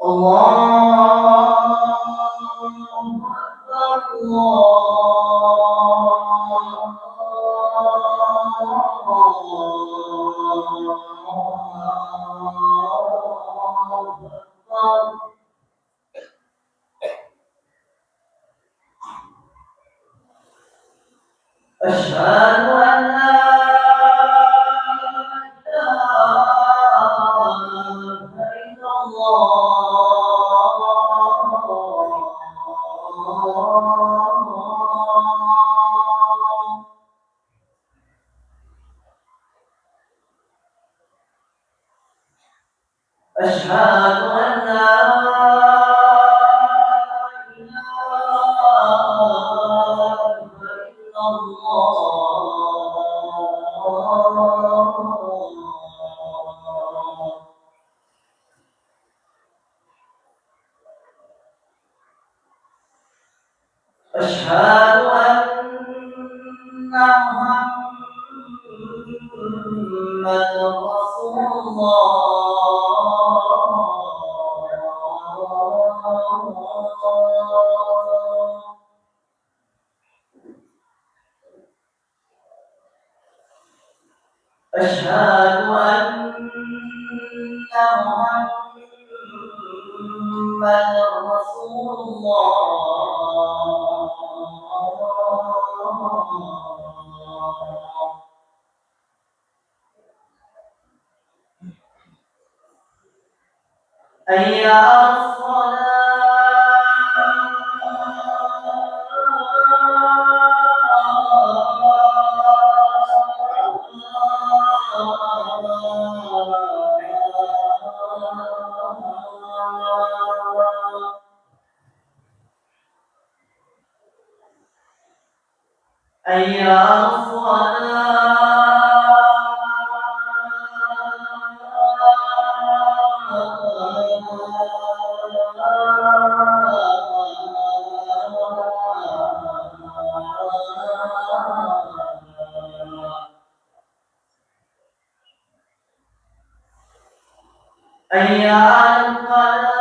الله أكبر الله أكبر. أشهد أن لا إله إلا الله. أشهد أن لا إله إلا الله. أشهد أن محمدا رسول الله. أشهد أن محمدا رسول الله. حي على الصلاة. حي على الصلاة. حي على الفلاح.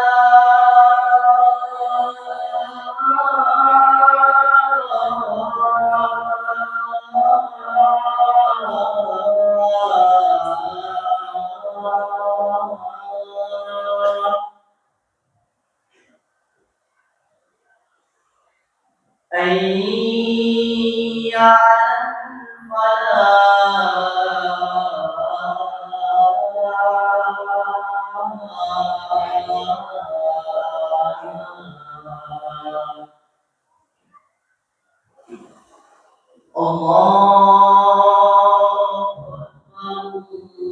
حي على الفلاح. الله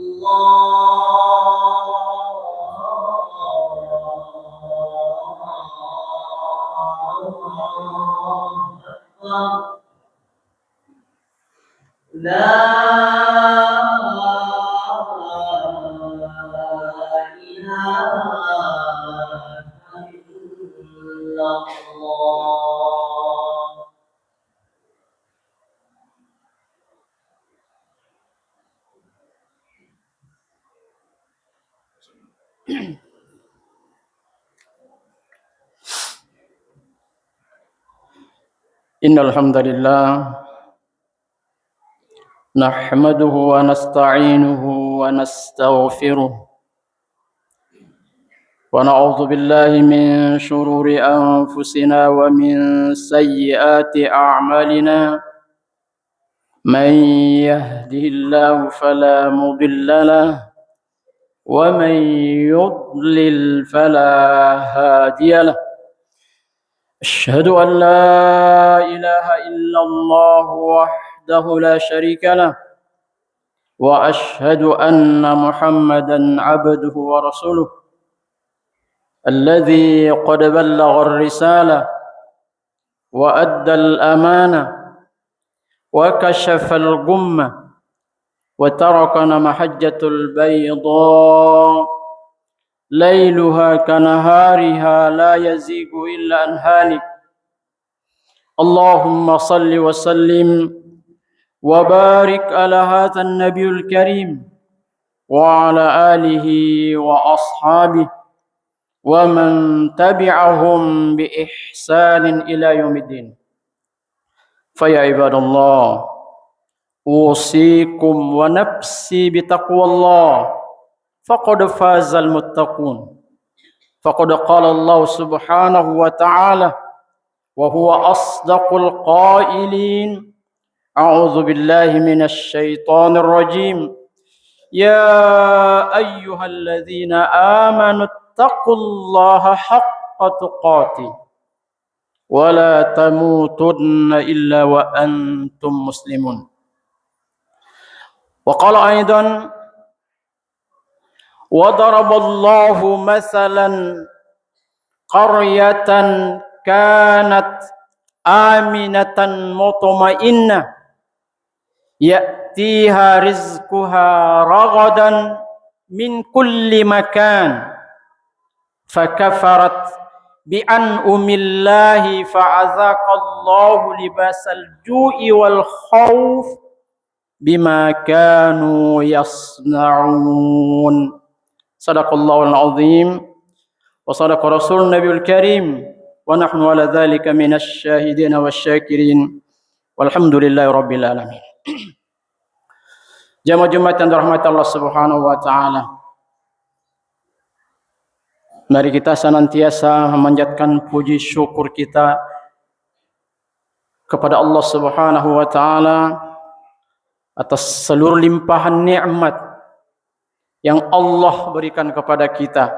أكبر. الله أكبر. لا إله إلا الله. إن الحمد لله نحمده ونستعينه ونستغفره ونعوذ بالله من شرور أنفسنا ومن سيئات أعمالنا. من يهده الله فلا مضل له ومن يضلل فلا هادي له. أشهد أن لا إله إلا الله وحده لا شريك له وأشهد أن محمدا عبده ورسوله الذي قد بلغ الرسالة وأدى الأمانة وكشف الغمة وتركنا محجة البيضاء ليلها كنهارها لا يزيغ إلا عن هالك. اللهم صل وسلم وبارك على هذا النبي الكريم وعلى آله وأصحابه ومن تبعهم بإحسان إلى يوم الدين. فيا عباد الله، أوصيكم ونفسي بتقوى الله، فقد فاز المتقون. فقد قال الله سبحانه وتعالى وهو أصدق القائلين: أعوذ بالله من الشيطان الرجيم، يا أيها الذين آمنوا اتقوا الله حق تقاته ولا تموتن إلا وأنتم مسلمون. وقال أيضا: وضرب الله مثلا قرية كانت آمنة مطمئنة يأتيها رزقها رغدا من كل مكان فكفرت بأنعم الله فأذاق الله لباس الجوع والخوف بما كانوا يصنعون. صدق الله العظيم وصدق رسول النبي الكريم ونحن على ذلك من الشاهدين والشاكرين والحمد لله رب العالمين. Jamaah Jumat yang dirahmati Allah Subhanahu wa taala. Mari kita senantiasa memanjatkan puji syukur kita kepada Allah Subhanahu wa taala atas seluruh limpahan nikmat yang Allah berikan kepada kita.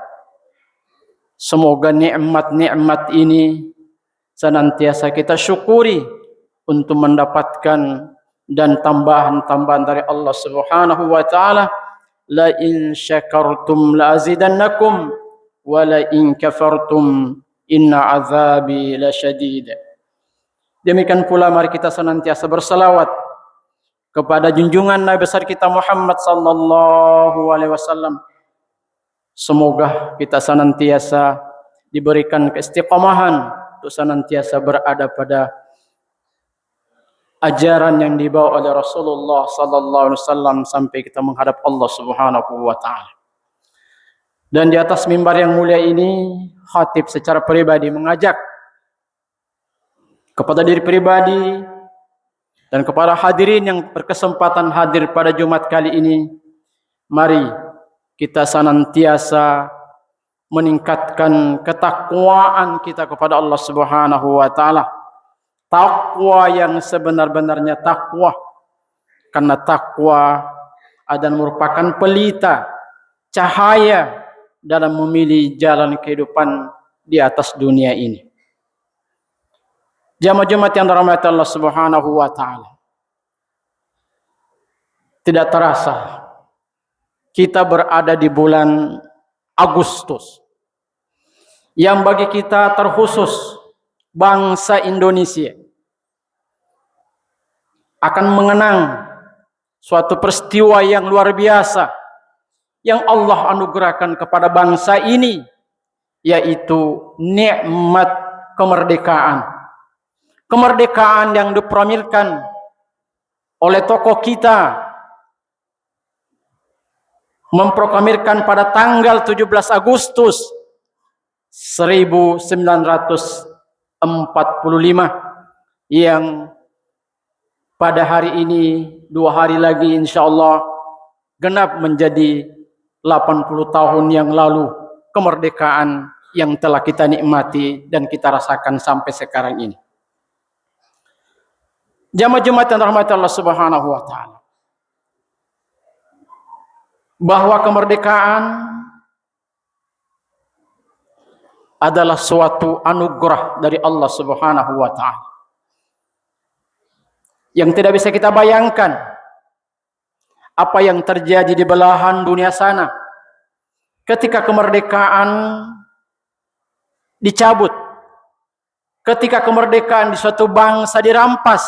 Semoga nikmat-nikmat ini senantiasa kita syukuri untuk mendapatkan dan tambahan-tambahan dari Allah Subhanahu wa taala. La in syakartum la azidannakum wa la in kafartum inna azabi lasyadid. Demikian pula mari kita senantiasa berselawat kepada junjungan Nabi besar kita Muhammad sallallahu alaihi wasallam. Semoga kita senantiasa diberikan keistiqomahan untuk senantiasa berada pada ajaran yang dibawa oleh Rasulullah sallallahu alaihi wasallam sampai kita menghadap Allah Subhanahu wa taala. Dan di atas mimbar yang mulia ini, khatib secara pribadi mengajak kepada diri pribadi dan kepada hadirin yang berkesempatan hadir pada Jumat kali ini, mari kita senantiasa meningkatkan ketakwaan kita kepada Allah Subhanahu wa taala. Takwa yang sebenar-benarnya takwa, karena takwa adalah merupakan pelita cahaya dalam memilih jalan kehidupan di atas dunia ini. Jamaah Jumat yang dirahmati Allah Subhanahu wa taala, tidak terasa kita berada di bulan Agustus yang bagi kita terkhusus bangsa Indonesia akan mengenang suatu peristiwa yang luar biasa yang Allah anugerahkan kepada bangsa ini, yaitu nikmat kemerdekaan. Kemerdekaan yang dipromilkan oleh tokoh kita, memproklamirkan pada tanggal 17 Agustus 1945 yang pada hari ini 2 hari lagi insyaallah genap menjadi 80 tahun yang lalu kemerdekaan yang telah kita nikmati dan kita rasakan sampai sekarang ini. Jamaah Jumat yang dirahmati Allah Subhanahu wa taala, bahwa kemerdekaan adalah suatu anugerah dari Allah Subhanahu wa taala yang tidak bisa kita bayangkan apa yang terjadi di belahan dunia sana ketika kemerdekaan dicabut, ketika kemerdekaan di suatu bangsa dirampas.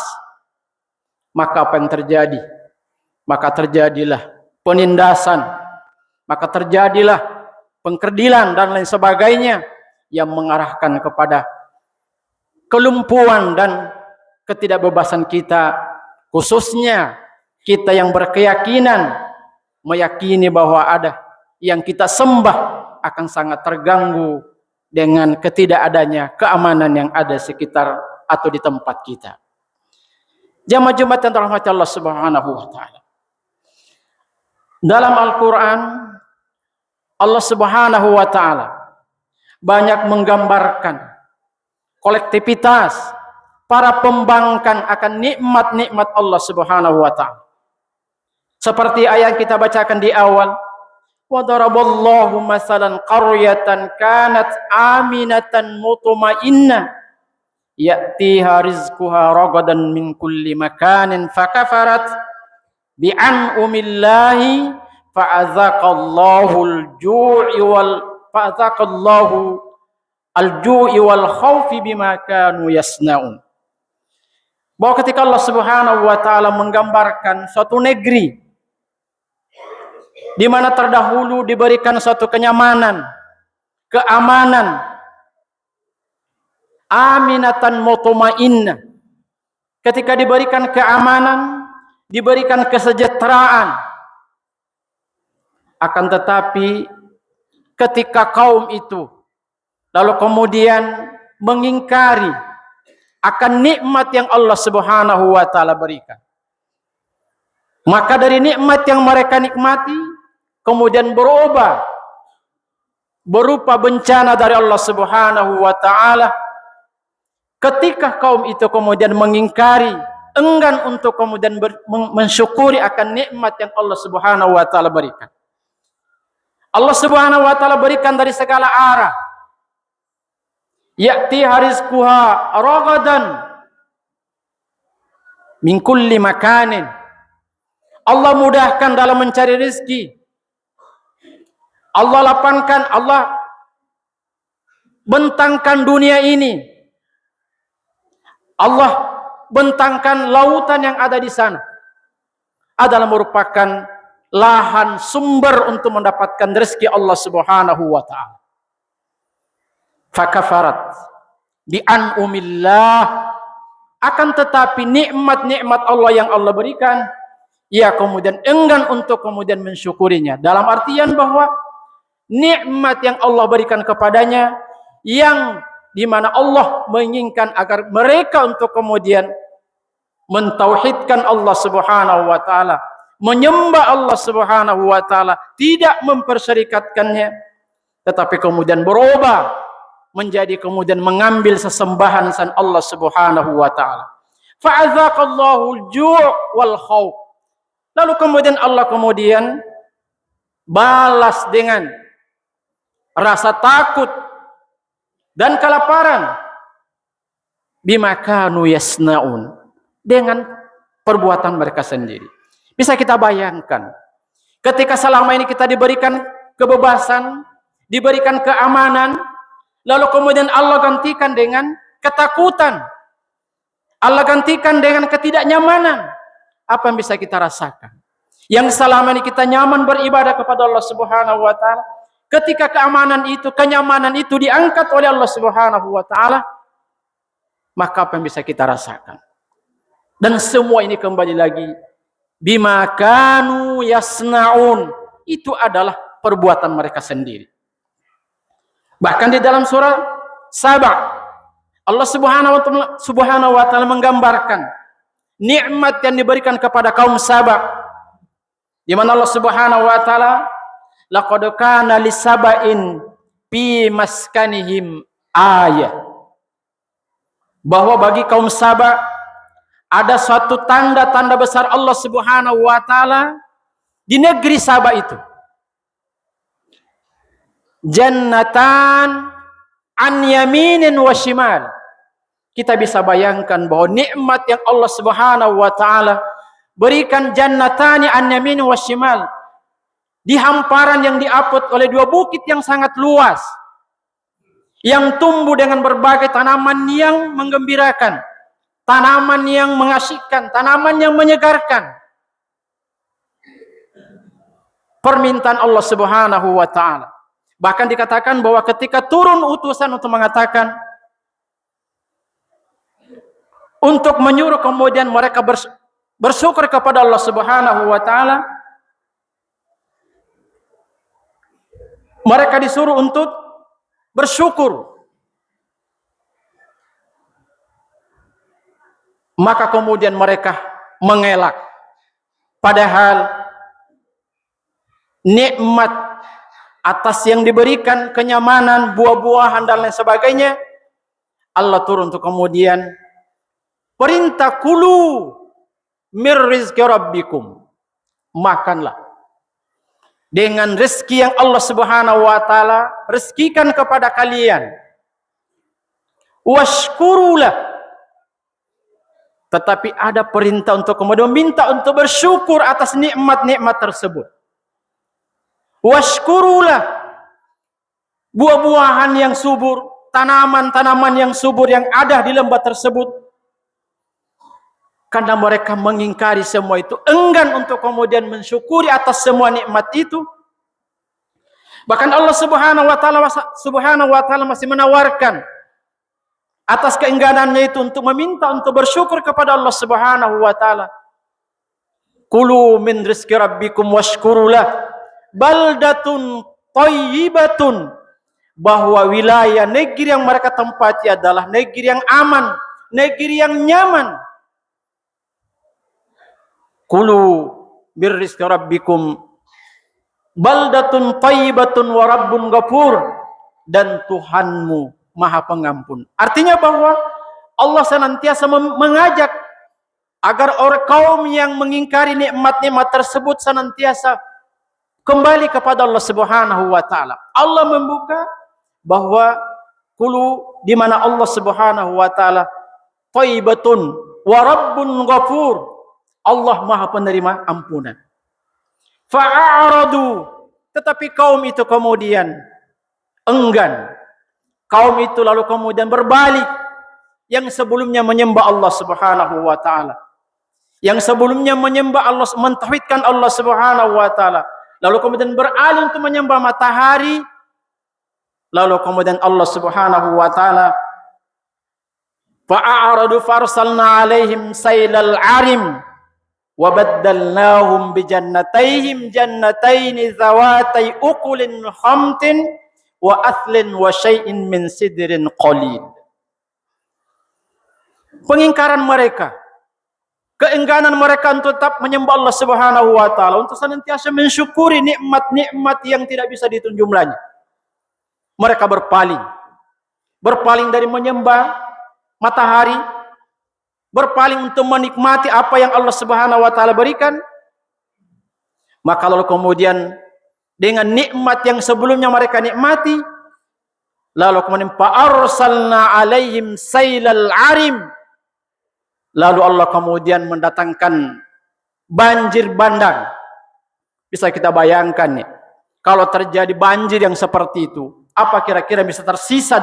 Maka apa yang terjadi? Maka terjadilah penindasan, maka terjadilah pengkerdilan dan lain sebagainya yang mengarahkan kepada kelumpuhan dan ketidakbebasan kita, khususnya kita yang berkeyakinan meyakini bahwa ada yang kita sembah akan sangat terganggu dengan ketidakadanya keamanan yang ada sekitar atau di tempat kita. Jamaah Jumat yang dirahmati Allah Subhanahu wa taala. Dalam Al-Qur'an Allah Subhanahu wa taala banyak menggambarkan kolektivitas para pembangkang akan nikmat-nikmat Allah Subhanahu wa taala. Seperti ayat kita bacakan di awal, wa daraballahu masalan qaryatan kanat aminatan mutmainnah ya'tiha rizquha ragadan min kulli makanin fakafarat bi'an'umillahi fa'adzaqallahu al-ju'i wal khawfi bima kanu yasna'un. Bahwa ketika Allah Subhanahu wa taala menggambarkan suatu negeri di mana terdahulu diberikan suatu kenyamanan, keamanan, aminatan mutmainnah. Ketika diberikan keamanan, diberikan kesejahteraan, akan tetapi ketika kaum itu lalu kemudian mengingkari akan nikmat yang Allah Subhanahu wa taala berikan, maka dari nikmat yang mereka nikmati kemudian berubah berupa bencana dari Allah Subhanahu wa taala. Ketika kaum itu kemudian mengingkari, enggan untuk kemudian mensyukuri akan nikmat yang Allah Subhanahu wa taala berikan. Allah Subhanahu wa taala berikan dari segala arah. Ya'ti rizquha ragadan min kulli makanin. Allah mudahkan dalam mencari rezeki. Allah lapangkan, Allah bentangkan dunia ini. Allah bentangkan lautan yang ada di sana adalah merupakan lahan sumber untuk mendapatkan rezeki Allah Subhanahu wa taala. Fakafarat bi an'umillah, akan tetapi nikmat-nikmat Allah yang Allah berikan, ia kemudian enggan untuk kemudian mensyukurinya. Dalam artian bahwa nikmat yang Allah berikan kepadanya, yang di mana Allah menginginkan agar mereka untuk kemudian mentauhidkan Allah Subhanahu wa taala, menyembah Allah Subhanahu wa taala, tidak memperserikatkannya, tetapi kemudian berubah menjadi kemudian mengambil sesembahan san Allah Subhanahu wa taala. Fa'adzaqallahu al-ju' wal khawf. Lalu kemudian Allah kemudian balas dengan rasa takut dan kelaparan bima kanu yasnaun, dengan perbuatan mereka sendiri. Bisa kita bayangkan ketika selama ini kita diberikan kebebasan, diberikan keamanan, lalu kemudian Allah gantikan dengan ketakutan, Allah gantikan dengan ketidaknyamanan. Apa yang bisa kita rasakan? Yang selama ini kita nyaman beribadah kepada Allah Subhanahu wa taala, ketika keamanan itu, kenyamanan itu diangkat oleh Allah Subhanahu wa taala, maka apa yang bisa kita rasakan? Dan semua ini kembali lagi bima kanu yasnaun, itu adalah perbuatan mereka sendiri. Bahkan di dalam surah Saba, Allah Subhanahu wa taala menggambarkan nikmat yang diberikan kepada kaum Saba, di mana Allah Subhanahu wa taala, laqad kana lisaba'in fi maskanihim ayah, bahwa bagi kaum Saba ada suatu tanda-tanda besar Allah Subhanahu wa taala di negeri Saba itu. Jannatan an yaminin wa shimal. Kita bisa bayangkan bahwa nikmat yang Allah Subhanahu wa taala berikan, jannatani an yamin wa shimal, di hamparan yang diapit oleh dua bukit yang sangat luas, yang tumbuh dengan berbagai tanaman yang menggembirakan, tanaman yang mengasyikkan, tanaman yang menyegarkan. Permintaan Allah Subhanahu wa taala. Bahkan dikatakan bahwa ketika turun utusan untuk mengatakan, untuk menyuruh kemudian mereka bersyukur kepada Allah Subhanahu wa taala, Mereka disuruh untuk bersyukur. Maka kemudian mereka mengelak. Padahal nikmat atas yang diberikan, kenyamanan, buah-buahan dan lain sebagainya, Allah turun untuk kemudian perintah kulu mir rizqi rabbikum, makanlah dengan rezeki yang Allah Subhanahu wa taala rezekikan kepada kalian. Washkurulah, tetapi ada perintah untuk kemudian minta untuk bersyukur atas nikmat-nikmat tersebut. Washkurulah, buah-buahan yang subur, tanaman-tanaman yang subur yang ada di lembah tersebut. Karena mereka mengingkari semua itu, enggan untuk kemudian mensyukuri atas semua nikmat itu. Bahkan Allah Subhanahu wa taala masih menawarkan atas keengganannya itu untuk meminta untuk bersyukur kepada Allah Subhanahu wa taala. Kulu min rizqi rabbikum washkurulah baldatun thayyibatun, bahwa wilayah negeri yang mereka tempati adalah negeri yang aman, negeri yang nyaman. Kulu bir rizqi rabbikum baldatun thayyibatun wa rabbun ghafur, dan Tuhanmu Maha Pengampun. Artinya bahwa Allah senantiasa mengajak agar orang kaum yang mengingkari nikmat-nikmat tersebut senantiasa kembali kepada Allah Subhanahu wa taala. Allah membuka bahwa kulu, di mana Allah Subhanahu wa taala thayyibatun wa rabbun ghafur, Allah Maha Penerima ampunan. Fa'aradu, tetapi kaum itu kemudian enggan. Kaum itu lalu kemudian berbalik. Yang sebelumnya menyembah Allah Subhanahu wa taala, yang sebelumnya menyembah Allah, mentauhidkan Allah Subhanahu wa taala, lalu kemudian beralih untuk menyembah matahari. Lalu kemudian Allah Subhanahu wa taala fa'aradu farsalna alaihim sailal arim wa baddalnahum bi jannatayhim jannataini zawatai ukulin khamtin wa athlin wa syai'in min sidrin qalil. Pengingkaran mereka, keengganan mereka untuk tetap menyembah Allah Subhanahu wa taala, untuk senantiasa mensyukuri nikmat-nikmat yang tidak bisa dihitung jumlahnya. Mereka berpaling dari menyembah matahari, berpaling untuk menikmati apa yang Allah Subhanahu wa taala berikan. Maka lalu kemudian dengan nikmat yang sebelumnya mereka nikmati, lalu kemudian fa'arsalna alaihim sailal arim, lalu Allah kemudian mendatangkan banjir bandang. Bisa kita bayangkan nih, kalau terjadi banjir yang seperti itu, apa kira-kira bisa tersisa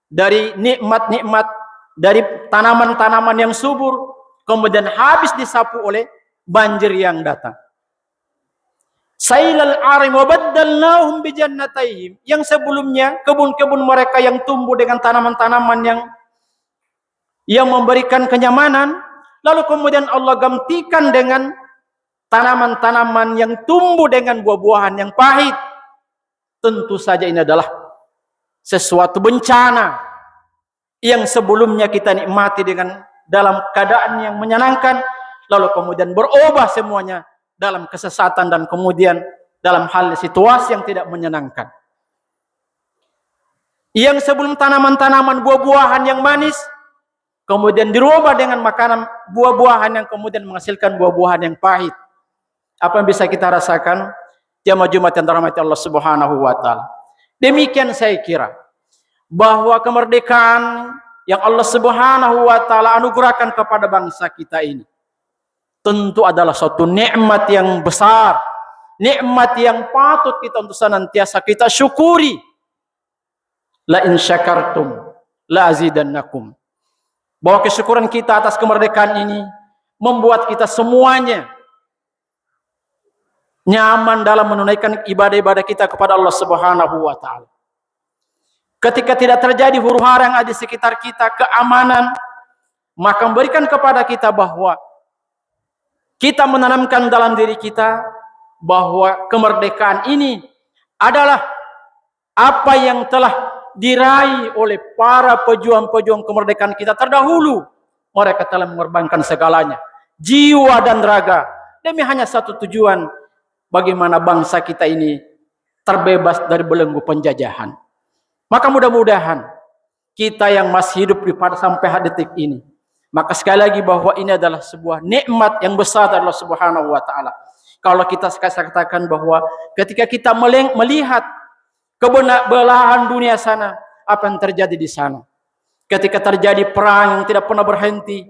dari nikmat-nikmat, dari tanaman-tanaman yang subur, kemudian habis disapu oleh banjir yang datang. Sailal arim wa baddalnahum bi jannatayhim, yang sebelumnya kebun-kebun mereka yang tumbuh dengan tanaman-tanaman yang memberikan kenyamanan, lalu kemudian Allah gantikan dengan tanaman-tanaman yang tumbuh dengan buah-buahan yang pahit. Tentu saja ini adalah sesuatu bencana yang sebelumnya kita nikmati dengan dalam keadaan yang menyenangkan, lalu kemudian berubah semuanya dalam kesesatan dan kemudian dalam hal situasi yang tidak menyenangkan. Yang sebelum tanaman-tanaman buah-buahan yang manis, kemudian dirubah dengan makanan buah-buahan yang kemudian menghasilkan buah-buahan yang pahit. Apa yang bisa kita rasakan? Jamaah Jumat yang dirahmati Allah Subhanahu wa taala. Demikian saya kira bahwa kemerdekaan yang Allah Subhanahu wa taala anugerahkan kepada bangsa kita ini tentu adalah suatu nikmat yang besar, nikmat yang patut kita untuk senantiasa kita syukuri. La in syakartum la azidannakum. Bahwa kesyukuran kita atas kemerdekaan ini membuat kita semuanya nyaman dalam menunaikan ibadah-ibadah kita kepada Allah Subhanahu wa taala. Ketika tidak terjadi huru-hara yang ada di sekitar kita, keamanan, maka memberikan kepada kita bahwa kita menanamkan dalam diri kita bahwa kemerdekaan ini adalah apa yang telah diraih oleh para pejuang-pejuang kemerdekaan kita terdahulu. Mereka telah mengorbankan segalanya, jiwa dan raga, demi hanya satu tujuan, bagaimana bangsa kita ini terbebas dari belenggu penjajahan. Maka mudah-mudahan kita yang masih hidup pada sampai detik ini, maka sekali lagi bahwa ini adalah sebuah nikmat yang besar dari Allah Subhanahu wa taala. Kalau kita katakan bahwa ketika kita melihat kebelahan dunia sana, apa yang terjadi di sana? Ketika terjadi perang yang tidak pernah berhenti,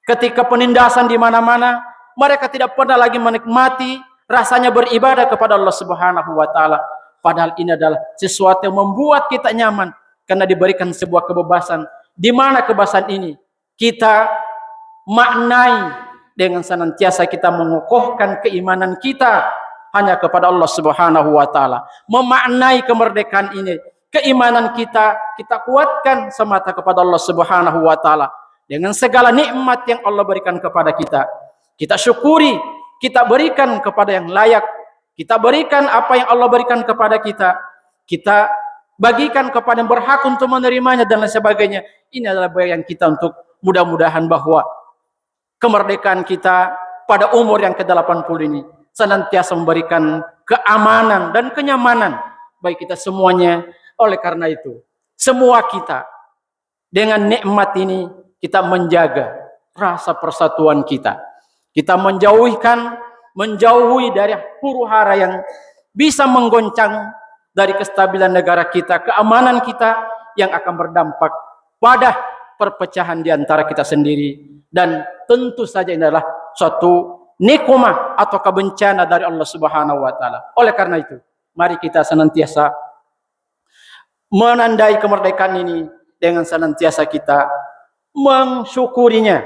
ketika penindasan di mana-mana, mereka tidak pernah lagi menikmati rasanya beribadah kepada Allah Subhanahu wa taala. Padahal ini adalah sesuatu yang membuat kita nyaman karena diberikan sebuah kebebasan, di mana kebebasan ini kita maknai dengan senantiasa kita mengokohkan keimanan kita hanya kepada Allah Subhanahu wa taala. Memaknai kemerdekaan ini, keimanan kita kuatkan semata kepada Allah Subhanahu wa taala. Dengan segala nikmat yang Allah berikan kepada kita, kita syukuri, kita berikan kepada yang layak. Kita berikan apa yang Allah berikan kepada kita. Kita bagikan kepada yang berhak untuk menerimanya dan lain sebagainya. Ini adalah bagian kita untuk mudah-mudahan bahwa kemerdekaan kita pada umur yang ke-80 ini senantiasa memberikan keamanan dan kenyamanan bagi kita semuanya. Oleh karena itu, semua kita dengan nikmat ini kita menjaga rasa persatuan kita. Kita menjauhi dari huru-hara yang bisa menggoncang dari kestabilan negara kita, keamanan kita yang akan berdampak pada perpecahan di antara kita sendiri. Dan tentu saja ini adalah suatu nikmah atau kebencana dari Allah Subhanahu wa taala. Oleh karena itu, mari kita senantiasa menandai kemerdekaan ini dengan senantiasa kita mensyukurinya,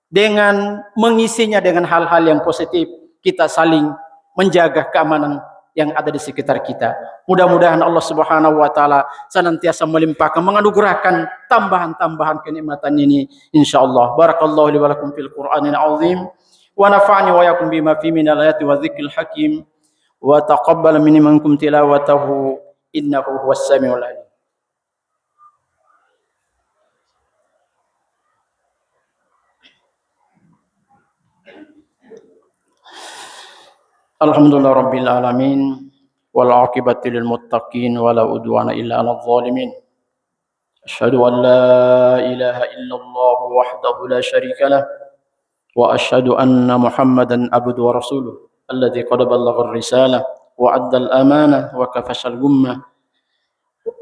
dengan mengisinya dengan hal-hal yang positif. Kita saling menjaga keamanan yang ada di sekitar kita. Mudah-mudahan Allah Subhanahu wa taala senantiasa melimpahkan, menganugerahkan tambahan-tambahan kenikmatan ini insyaallah. Barakallahu li wa lakum fil Qur'anil azim wa nafa'ani wa yakum bima fi min al-ayati wa dzikril hakim wa taqabbal minni minkum tilawatahu innahu huwas samiul alim. Alhamdulillah rabbil alamin wal aqibatu lil muttaqin wala udwana illa 'alal zalimin. Asyhadu an la ilaha illallah wahdahu la syarika lah wa asyhadu anna Muhammadan abduhu wa rasuluh alladzi qad ballagha ar-risalah wa adda al-amanah wa kafasha al-gummah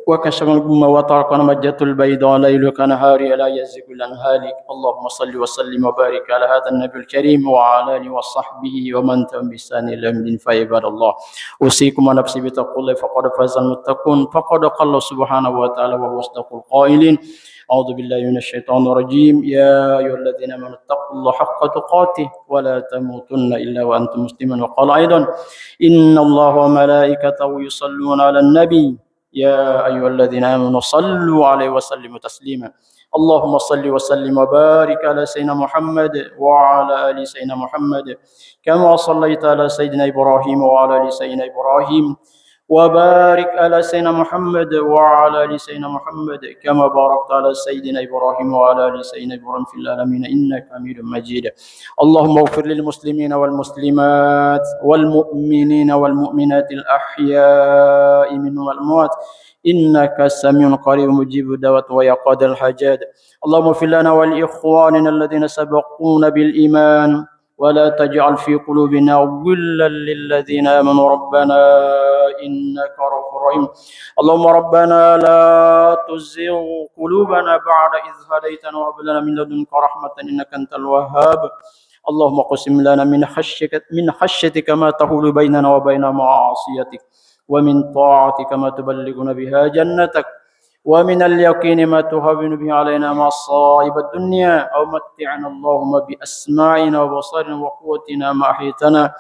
وكشف الغمة وطرقنا مجة البيضاء ليلها كنهارها لا يزيغ إلا هالك. اللهم صل وسلم وبارك على هذا النبي الكريم وعلى آله وصحبه ومن تبعهم بإحسان إلى يوم الدين. فعباد الله أوصيكم ونفسي بتقوى الله فقد فاز المتقون. فقد قال الله سبحانه وتعالى وهو أصدق القائلين أعوذ بالله من الشيطان الرجيم يا أيها الذين آمنوا اتقوا الله حق تقاته ولا تموتن إلا وأنتم مسلمون. وقال أيضا إن الله وملائكته يصلون على النبي يا أيها الذين آمنوا صلوا عليه وسلموا تسليما. اللهم صل وسلم وبارك على سيدنا محمد وعلى آل سيدنا محمد كما صليت على سيدنا إبراهيم وعلى آل سيدنا إبراهيم وبارك على سيدنا محمد وعلى آل سيدنا محمد كما باركت على سيدنا إبراهيم وعلى آل سيدنا إبراهيم في العالمين إنك حميد مجيد. اللهم اغفر للمسلمين والمسلمات والمؤمنين والمؤمنات الأحياء منهم والأموات إنك سميع قريب مجيب الدعوات ويقضي الحاجات. اللهم اغفر لنا ولإخواننا الذين سبقونا بالإيمان ولا تجعل في قلوبنا غلا للذين آمنوا ربنا إنك رؤوف رحيم. اللهم ربنا لا تزغ قلوبنا بعد إذ هديتنا وهب لنا من لدنك رحمة إنك أنت الوهاب. اللهم اقسم لنا من خشيتك ما تحول بيننا وبين معصيتك ومن طاعتك ما تبلغنا بها جنتك ومن اليقين ما تهون به علينا مصائب الدنيا أو متعنا اللهم بأسماعنا وبصرنا وقوتنا ما أحيتنا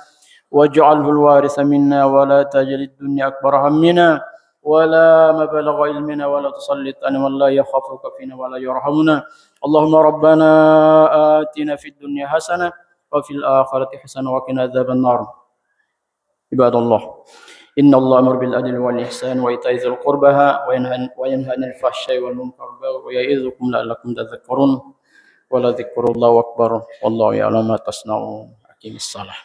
واجعله الوارث منا ولا تجعل الدنيا أكبر همنا ولا مبلغ علمنا ولا تسلط علينا من لا يخافك فينا ولا يرحمنا. اللهم ربنا آتنا في الدنيا حسنة وفي الآخرة حسنة وقنا عذاب النار. عباد الله إن الله أمر بالعدل والإحسان وإيتاء ذي القربى وينهى عن الفحشاء والمنكر ويعظكم لعلكم تذكرون ولذكر الله أكبر والله يعلم ما تصنعون أقيم الصلاة